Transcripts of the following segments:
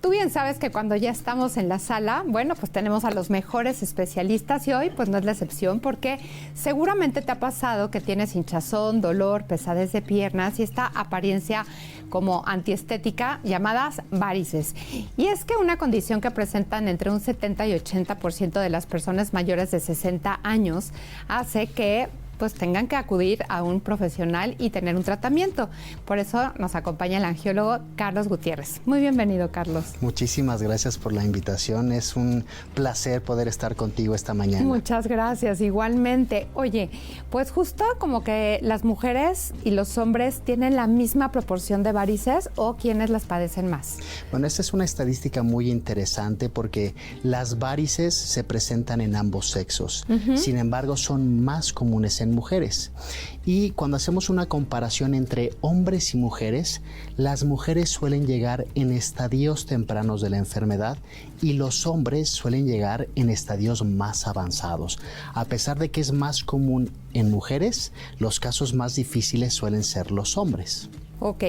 Tú bien sabes que cuando ya estamos en la sala, bueno, pues tenemos a los mejores especialistas y hoy pues no es la excepción porque seguramente te ha pasado que tienes hinchazón, dolor, pesadez de piernas y esta apariencia como antiestética llamadas varices. Y es que una condición que presentan entre un 70 y 80% de las personas mayores de 60 años hace que pues tengan que acudir a un profesional y tener un tratamiento. Por eso nos acompaña el angiólogo Carlos Gutiérrez. Muy bienvenido, Carlos. Muchísimas gracias por la invitación. Es un placer poder estar contigo esta mañana. Muchas gracias, igualmente. Oye, pues justo como que las mujeres y los hombres tienen la misma proporción de varices o ¿quiénes las padecen más? Bueno, esta es una estadística muy interesante porque las varices se presentan en ambos sexos. Sin embargo, son más comunes en mujeres. Y cuando hacemos una comparación entre hombres y mujeres, las mujeres suelen llegar en estadios tempranos de la enfermedad y los hombres suelen llegar en estadios más avanzados. A pesar de que es más común en mujeres, los casos más difíciles suelen ser los hombres. Ok.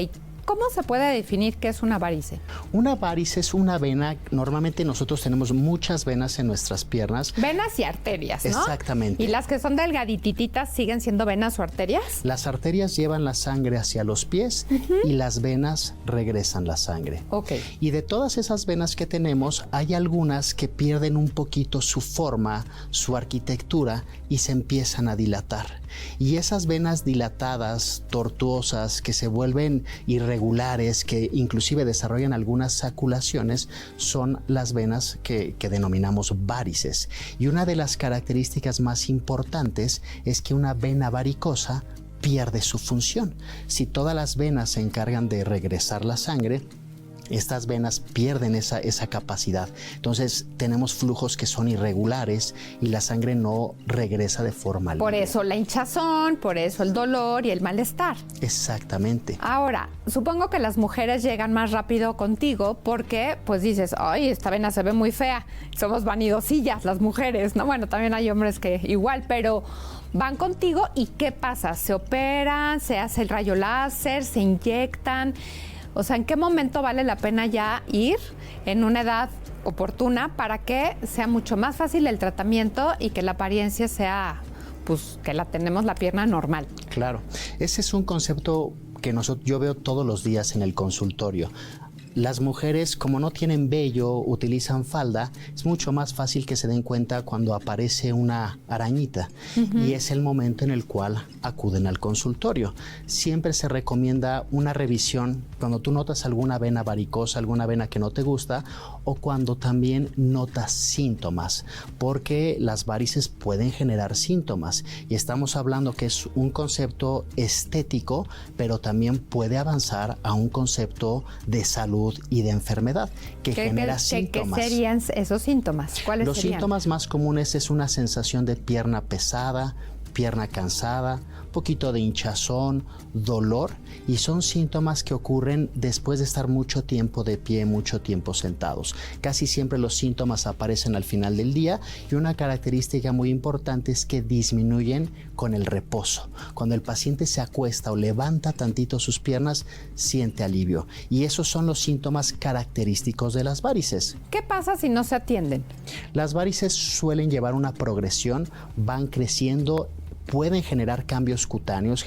¿Cómo se puede definir qué es una varice? Una varice es una vena. Normalmente nosotros tenemos muchas venas en nuestras piernas. Venas y arterias, ¿no? Exactamente. ¿Y las que son delgadititas siguen siendo venas o arterias? Las arterias llevan la sangre hacia los pies y las venas regresan la sangre. Ok. Y de todas esas venas que tenemos, hay algunas que pierden un poquito su forma, su arquitectura y se empiezan a dilatar. Y esas venas dilatadas, tortuosas, que se vuelven irregulares, que inclusive desarrollan algunas saculaciones, son las venas que denominamos varices. Y una de las características más importantes es que una vena varicosa pierde su función. Si todas las venas se encargan de regresar la sangre, estas venas pierden esa capacidad. Entonces tenemos flujos que son irregulares y la sangre no regresa de forma libre. Por eso la hinchazón, por eso el dolor y el malestar. Exactamente. Ahora, supongo que las mujeres llegan más rápido contigo porque pues dices, ay, esta vena se ve muy fea. Somos vanidosillas las mujeres, ¿no? Bueno, también hay hombres que igual, pero van contigo y ¿qué pasa? ¿Se operan? ¿Se hace el rayo láser? ¿Se inyectan? O sea, ¿en qué momento vale la pena ya ir en una edad oportuna para que sea mucho más fácil el tratamiento y que la apariencia sea, pues, que la tenemos la pierna normal? Claro, ese es un concepto que yo veo todos los días en el consultorio. Las mujeres, como no tienen vello, utilizan falda, es mucho más fácil que se den cuenta cuando aparece una arañita. Y es el momento en el cual acuden al consultorio. Siempre se recomienda una revisión cuando tú notas alguna vena varicosa, alguna vena que no te gusta, o cuando también notas síntomas, porque las varices pueden generar síntomas. Y estamos hablando que es un concepto estético, pero también puede avanzar a un concepto de salud y de enfermedad que genera síntomas. ¿Qué serían esos síntomas? ¿Cuáles Los serían? síntomas más comunes es una sensación de pierna pesada, pierna cansada, poquito de hinchazón, dolor, y son síntomas que ocurren después de estar mucho tiempo de pie, mucho tiempo sentados. Casi siempre los síntomas aparecen al final del día y una característica muy importante es que disminuyen con el reposo. Cuando el paciente se acuesta o levanta tantito sus piernas, siente alivio. Y esos son los síntomas característicos de las varices. ¿Qué pasa si no se atienden? Las varices suelen llevar una progresión, van creciendo, pueden generar cambios cutáneos,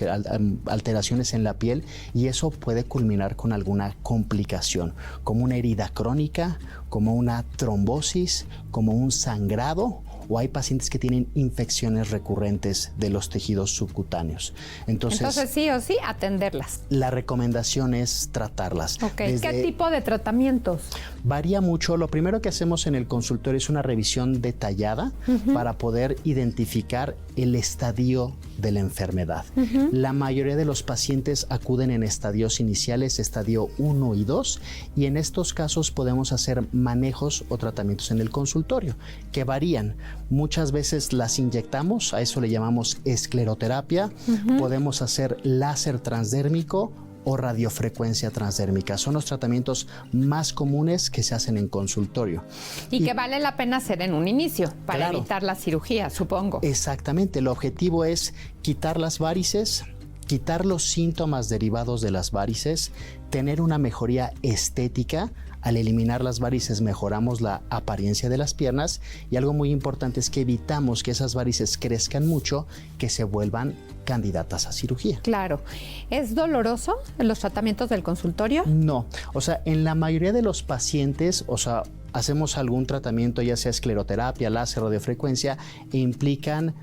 alteraciones en la piel, y eso puede culminar con alguna complicación, como una herida crónica, como una trombosis, como un sangrado, o hay pacientes que tienen infecciones recurrentes de los tejidos subcutáneos. Entonces sí o sí, atenderlas. La recomendación es tratarlas. Okay. ¿Qué tipo de tratamientos? Varía mucho. Lo primero que hacemos en el consultorio es una revisión detallada para poder identificar el estadio de la enfermedad. La mayoría de los pacientes acuden en estadios iniciales, estadio 1 y 2, y en estos casos podemos hacer manejos o tratamientos en el consultorio que varían. Muchas veces las inyectamos, a eso le llamamos escleroterapia. Podemos hacer láser transdérmico o radiofrecuencia transdérmica. Son los tratamientos más comunes que se hacen en consultorio. Y que vale la pena hacer en un inicio para evitar la cirugía, supongo. Exactamente. El objetivo es quitar las varices, quitar los síntomas derivados de las varices, tener una mejoría estética Al eliminar las varices mejoramos la apariencia de las piernas y algo muy importante es que evitamos que esas varices crezcan mucho, que se vuelvan candidatas a cirugía. Claro. ¿Es doloroso en los tratamientos del consultorio? No, o sea, en la mayoría de los pacientes, o sea, hacemos algún tratamiento, ya sea escleroterapia, láser, radiofrecuencia, e implican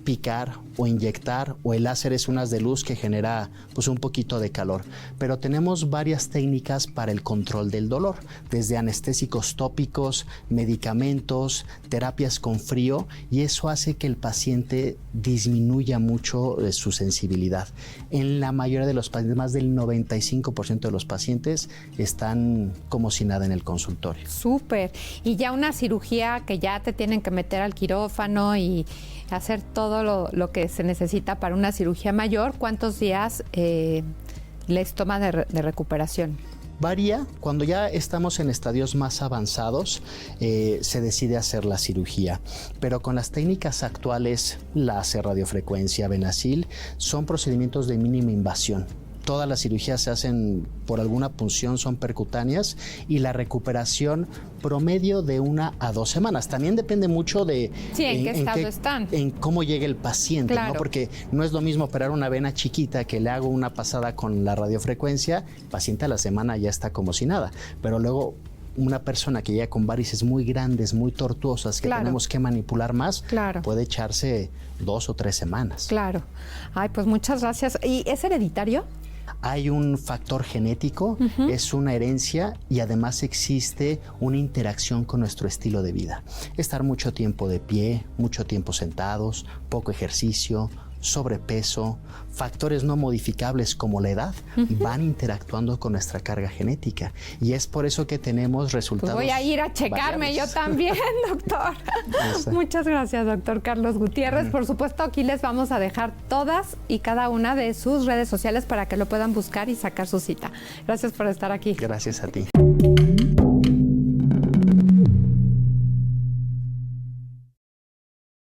picar o inyectar, o el láser es un haz de luz que genera pues un poquito de calor. Pero tenemos varias técnicas para el control del dolor, desde anestésicos tópicos, medicamentos, terapias con frío, y eso hace que el paciente disminuya mucho su sensibilidad. En la mayoría de los pacientes, más del 95% de los pacientes están como si nada en el consultorio. Súper. Y ya una cirugía que ya te tienen que meter al quirófano y hacer todo lo que se necesita para una cirugía mayor, ¿cuántos días les toma de recuperación? Varía, cuando ya estamos en estadios más avanzados, se decide hacer la cirugía, pero con las técnicas actuales, láser, radiofrecuencia, Benacil, son procedimientos de mínima invasión. Todas las cirugías se hacen por alguna punción, son percutáneas, y la recuperación promedio de 1 a 2 semanas. También depende mucho de en qué estado están. En cómo llegue el paciente, claro, ¿no? Porque no es lo mismo operar una vena chiquita que le hago una pasada con la radiofrecuencia, el paciente a la semana ya está como si nada, pero luego una persona que llega con varices muy grandes, muy tortuosas, que tenemos que manipular más, puede echarse 2 o 3 semanas. Claro. Ay, pues muchas gracias. ¿Y es hereditario? Hay un factor genético, es una herencia, y además existe una interacción con nuestro estilo de vida. Estar mucho tiempo de pie, mucho tiempo sentados, poco ejercicio, sobrepeso, factores no modificables como la edad, van interactuando con nuestra carga genética, y es por eso que tenemos resultados. Pues voy a ir a checarme variables. Yo también, doctor. Muchas gracias, doctor Carlos Gutiérrez. Por supuesto, aquí les vamos a dejar todas y cada una de sus redes sociales para que lo puedan buscar y sacar su cita. Gracias por estar aquí. Gracias a ti.